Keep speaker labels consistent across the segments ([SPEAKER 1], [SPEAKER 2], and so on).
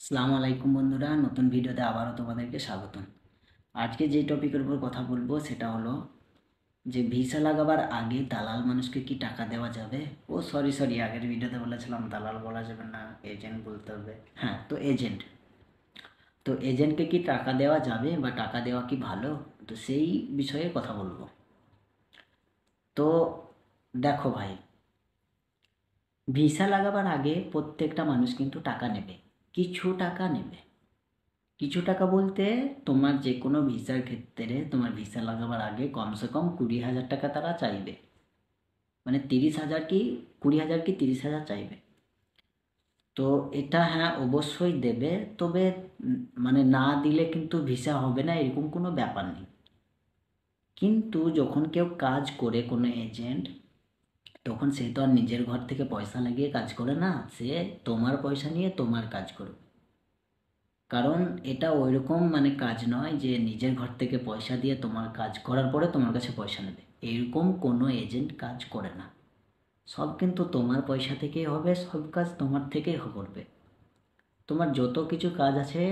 [SPEAKER 1] আসসালামু আলাইকুম বন্ধুরা, নতুন ভিডিওতে আবারও তোমাদেরকে স্বাগতম। আজকে যে টপিকের উপর কথা বলবো সেটা হলো যে ভিসা লাগাবার আগে দালাল মানুষকে কি টাকা দেওয়া যাবে। ও সরি সরি, আগের ভিডিওতে বলেছিলাম দালাল বলা যাবে না, এজেন্ট বলতে হবে। হ্যাঁ, তো এজেন্টকে কি টাকা দেওয়া যাবে বা টাকা দেওয়া কি ভালো, তো সেই বিষয়ে কথা বলবো। তো দেখো ভাই, ভিসা লাগাবার আগে প্রত্যেকটা মানুষ কিন্তু টাকা নেবে, কিছু টাকা নেবে। কিছু টাকা বলতে তোমার যে কোনো ভিসার ক্ষেত্রে তোমার ভিসা লাগাবার আগে কমসে কম 20,000 টাকা তারা চাইবে। মানে 30,000 কি 20,000 কি 30,000 চাইবে। তো এটা হ্যাঁ অবশ্যই দেবে, তবে মানে না দিলে কিন্তু ভিসা হবে না এরকম কোনো ব্যাপার নেই। কিন্তু যখন কেউ কাজ করে কোনো এজেন্ট, তখন সে তো আর নিজের ঘর থেকে পয়সা লাগিয়ে কাজ করে না, সে তোমার পয়সা নিয়ে তোমার কাজ করবে। কারণ এটা ওইরকম মানে কাজ নয় যে নিজের ঘর থেকে পয়সা দিয়ে তোমার কাজ করার পরে তোমার কাছে পয়সা নেবে, এরকম কোনো এজেন্ট কাজ করে না। সব কিন্তু তোমার পয়সা থেকেই হবে, সব কাজ তোমার থেকেই করবে। তোমার যত কিছু কাজ আছে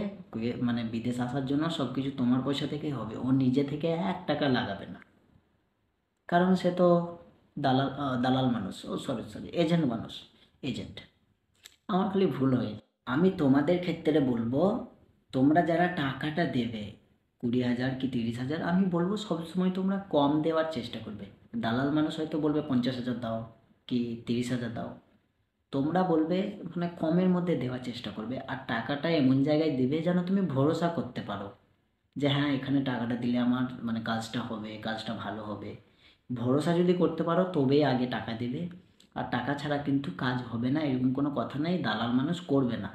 [SPEAKER 1] মানে বিদেশ আসার জন্য সব কিছু তোমার পয়সা থেকেই হবে, ও নিজে থেকে 1 টাকা লাগাবে না। কারণ সে তো দালাল মানুষ, ও সরি সরি এজেন্ট মানুষ, এজেন্ট। আমার খালি ভুল হয়। আমি তোমাদের ক্ষেত্রে বলবো, তোমরা যারা টাকাটা দেবে 20,000 কি 30,000, আমি বলবো সবসময় তোমরা কম দেওয়ার চেষ্টা করবে। দালাল মানুষ হয়তো বলবে 50,000 দাও কি 30,000 দাও, তোমরা বলবে মানে কমের মধ্যে দেওয়ার চেষ্টা করবে। আর টাকাটা এমন জায়গায় দেবে যেন তুমি ভরসা করতে পারো যে হ্যাঁ এখানে টাকাটা দিলে আমার মানে কাজটা হবে, কাজটা ভালো হবে। ভরসা যদি করতে পারো তবেই আগে টাকা দেবে। আর টাকা ছাড়া কিন্তু কাজ হবে না এরকম কোনো কথা নেই, দালাল মানুষ করবে না।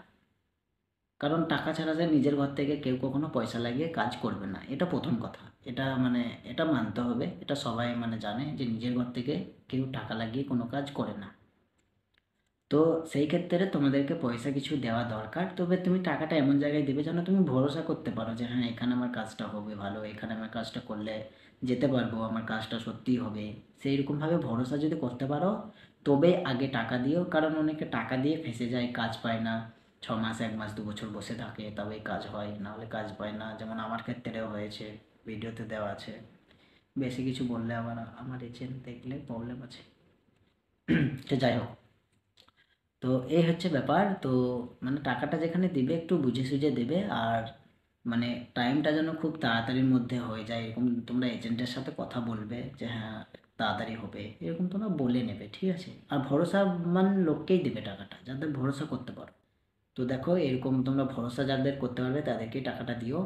[SPEAKER 1] কারণ টাকা ছাড়া যে নিজের ঘর থেকে কেউ কখনো পয়সা লাগিয়ে কাজ করবে না, এটা প্রথম কথা। এটা মানে এটা মানতে হবে, এটা সবাই মানে জানে যে নিজের ঘর থেকে কেউ টাকা লাগিয়ে কোনো কাজ করে না। তো সেই ক্ষেত্রে তোমাদেরকে পয়সা কিছু দেওয়া দরকার, তবে তুমি টাকাটা এমন জায়গায় দেবে যেন তুমি ভরসা করতে পারো যে হ্যাঁ এখানে আমার কাজটা হবে ভালো, এখানে আমার কাজটা করলে যেতে পারবো, আমার কাজটা সত্যিই হবে। সেই রকমভাবে ভরসা যদি করতে পারো তবে আগে টাকা দিও। কারণ অনেকে টাকা দিয়ে ফেঁসে যায়, কাজ পায় না, 6 মাস 1 মাস 2 বছর বসে থাকে, তবেই কাজ হয়, না হলে কাজ পায় না। যেমন আমার ক্ষেত্রেও হয়েছে, ভিডিওতে দেওয়া আছে। বেশি কিছু বললে আবার আমার এজেন্ট দেখলে প্রবলেম আছে। তো যাই হোক, তো এই হচ্ছে ব্যাপার। তো মানে টাকাটা যেখানে দিবে একটু বুঝে সুঝে দেবে। আর মানে টাইমটা যেন খুব তাড়াতাড়ির মধ্যে হয়ে যায় এরকম তোমরা এজেন্টের সাথে কথা বলবে যে হ্যাঁ তাড়াতাড়ি হবে, এরকম তোমরা বলে নেবে, ঠিক আছে। আর ভরসামান লোককেই দেবে টাকাটা, যাদের ভরসা করতে পারো। তো দেখো এরকম তোমরা ভরসা যাদের করতে পারবে তাদেরকেই টাকাটা দিও।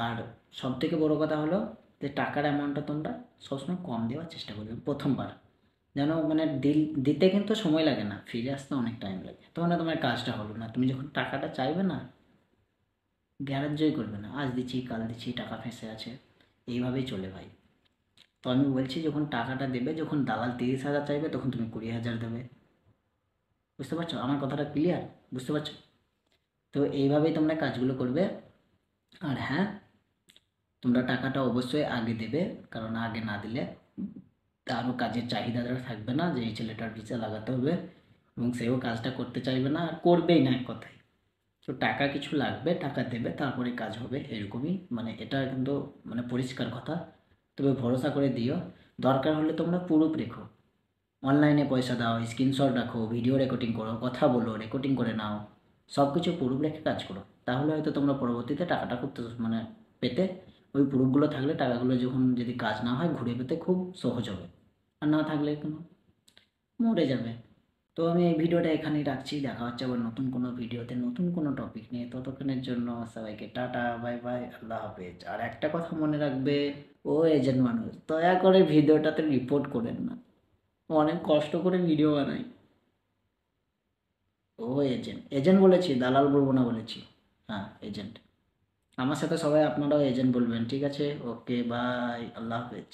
[SPEAKER 1] আর সব থেকে বড় কথা হলো যে টাকার অ্যামাউন্টটা তোমরা সবসময় কম দেওয়ার চেষ্টা করবে প্রথমবার। যেন মানে দিতে কিন্তু সময় লাগে না, ফিরে আসতে অনেক টাইম লাগে, তখন না তোমার কাজটা হলো না। তুমি যখন টাকাটা চাইবে না, গ্যারান্টিই করবে না, আজ দিচ্ছি কাল দিচ্ছি টাকা ফেঁসে আছে, এইভাবেই চলে ভাই। তো আমি বলছি যখন টাকাটা দেবে, যখন দালাল 30,000 চাইবে তখন তুমি 20,000 দেবে। বুঝতে পারছো আমার কথাটা ক্লিয়ার? বুঝতে পারছো? তো এইভাবেই তোমরা কাজগুলো করবে। আর হ্যাঁ, তোমরা টাকাটা অবশ্যই আগে দেবে, কারণ আগে না দিলে তারও কাজের চাহিদাটা থাকবে না যে এই ছেলেটার ভিসা লাগাতে হবে, এবং সেও কাজটা করতে চাইবে না আর করবেই না এক কথায়। তো টাকা কিছু লাগবে, টাকা দেবে তারপরে কাজ হবে, এরকমই মানে এটা কিন্তু মানে পরিষ্কার কথা। তবে ভরসা করে দিও। দরকার হলে তোমরা প্রুফ রেখো, অনলাইনে পয়সা দাও, স্ক্রিনশট রাখো, ভিডিও রেকর্ডিং করো, কথা বলো, রেকর্ডিং করে নাও, সব কিছু প্রুফ রেখে কাজ করো। তাহলে হয়তো তোমরা পরবর্তীতে টাকাটা করতে মানে পেতে, ওই প্রুফগুলো থাকলে টাকাগুলো যখন যদি কাজ না হয় ঘুরে পেতে খুব সহজ হবে। আর না থাকলে কোনো মরে যাবে। তো আমি এই ভিডিওটা এখানেই রাখছি, দেখা হচ্ছে আবার নতুন কোনো ভিডিওতে নতুন কোনো টপিক নিয়ে। ততক্ষণের জন্য সবাইকে টাটা, বাই বাই, আল্লাহ হাফেজ। আর একটা কথা মনে রাখবে, ও এজেন্ট মানুষ, দয়া করে ভিডিওটাতে রিপোর্ট করেন না, অনেক কষ্ট করে ভিডিও বানাই। ও এজেন্ট, এজেন্ট বলেছি, দালাল বলবো না বলেছি। হ্যাঁ এজেন্ট। আমার সাথে সবাই আপনারাও এজেন্ট বলবেন, ঠিক আছে? ওকে বাই, আল্লাহ হাফেজ।